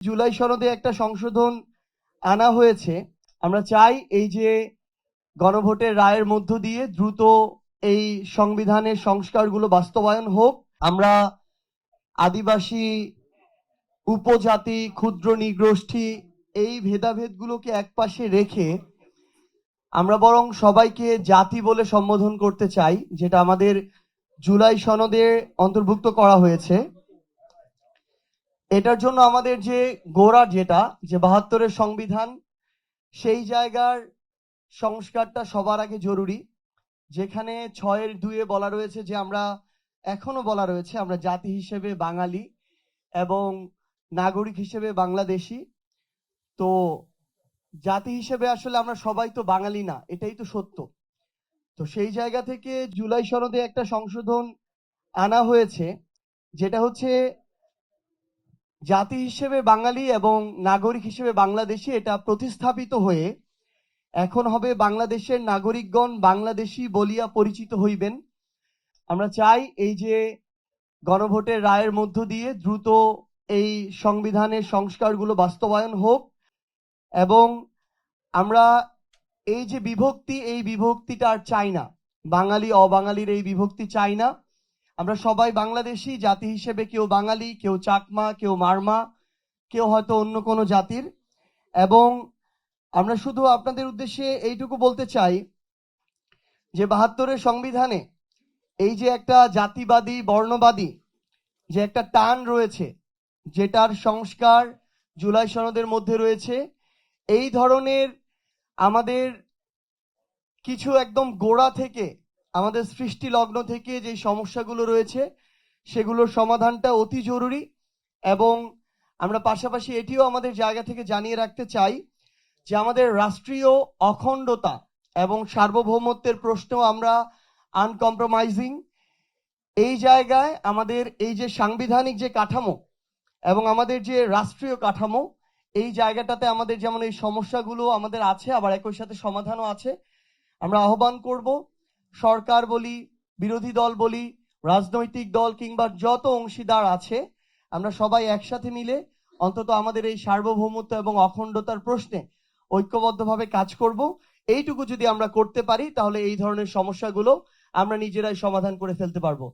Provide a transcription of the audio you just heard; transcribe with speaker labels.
Speaker 1: জুলাই সনদে একটা সংশোধন আনা হয়েছে। আমরা চাই এই যে গণভোটের রায়ের মধ্য দিয়ে দ্রুত এই সংবিধানের সংস্কারগুলো বাস্তবায়ন হোক। আমরা আদিবাসী, উপজাতি, ক্ষুদ্র নৃগোষ্ঠী এই ভেদাভেদগুলোকে একপাশে রেখে আমরা বরং সবাইকে জাতি বলে সম্বোধন করতে চাই, যেটা আমাদের জুলাই সনদে অন্তর্ভুক্ত করা হয়েছে। এটার জন্য আমাদের যে গোড়া যেটা যে ৭২-এর সংবিধান, সেই জায়গার সংস্কারটা সবার আগে জরুরি। যেখানে ৬-এর ২-এ বলা রয়েছে যে এখনো বলা রয়েছে আমরা জাতি হিসেবে বাঙালি এবং নাগরিক হিসেবে বাংলাদেশি। তো জাতি হিসেবে আসলে আমরা সবাই তো বাঙালি না, এটাই তো সত্য। তো সেই জায়গা থেকে জুলাই সনদে একটা সংশোধন আনা হয়েছে, যেটা হচ্ছে জাতি হিসেবে বাঙালি এবং নাগরিক হিসেবে বাংলাদেশি এটা প্রতিস্থাপিত হয়ে এখন হবে বাংলাদেশের নাগরিকগণ বাংলাদেশি বলিয়া পরিচিত হইবেন। আমরা চাই এই যে গণভোটের রায়ের মধ্য দিয়ে দ্রুত এই সংবিধানের সংস্কারগুলো বাস্তবায়ন হোক এবং আমরা এই যে বিভক্তি, এই বিভক্তিটা আর চাই না। বাঙালি অবাঙালির এই বিভক্তি চাই না। আমরা সবাই বাংলাদেশি, জাতি হিসেবে কেউ বাঙালি, কেউ চাকমা, কেউ মারমা, কেউ হয়তো অন্য কোনো জাতির। এবং আমরা শুধু আপনাদের উদ্দেশ্যে এইটুকু বলতে চাই যে ৭২-এর সংবিধানে এই যে একটা জাতিবাদী, বর্ণবাদী যে একটা টান রয়েছে, যেটার সংস্কার জুলাই সনদের মধ্যে রয়েছে, এই ধরনের আমাদের কিছু একদম গোড়া থেকে, আমাদের সৃষ্টি লগ্ন থেকে যে সমস্যাগুলো রয়েছে সেগুলোর সমাধানটা অতি জরুরি। এবং আমরা পাশাপাশি এটিও আমাদের জায়গা থেকে জানিয়ে রাখতে চাই যে আমাদের রাষ্ট্রীয় অখণ্ডতা এবং সার্বভৌমত্বের প্রশ্নেও আমরা আনকম্প্রোমাইজিং। এই জায়গায় আমাদের এই যে সাংবিধানিক যে কাঠামো এবং আমাদের যে রাষ্ট্রীয় কাঠামো, এই জায়গাটাতে আমাদের যেমন এই সমস্যাগুলো আমাদের আছে, আবার একই সাথে সমাধানও আছে। আমরা আহ্বান করব সরকার বলি, বিরোধী দল বলি, রাজনৈতিক দল কিংবা যত অংশীদার আছে, আমরা সবাই একসাথে মিলে অন্তত আমাদের এই সার্বভৌমত্ব এবং অখণ্ডতার প্রশ্নে ঐক্যবদ্ধভাবে কাজ করব। এইটুকু যদি আমরা করতে পারি তাহলে এই ধরনের সমস্যাগুলো আমরা নিজেরাই সমাধান করে ফেলতে পারবো।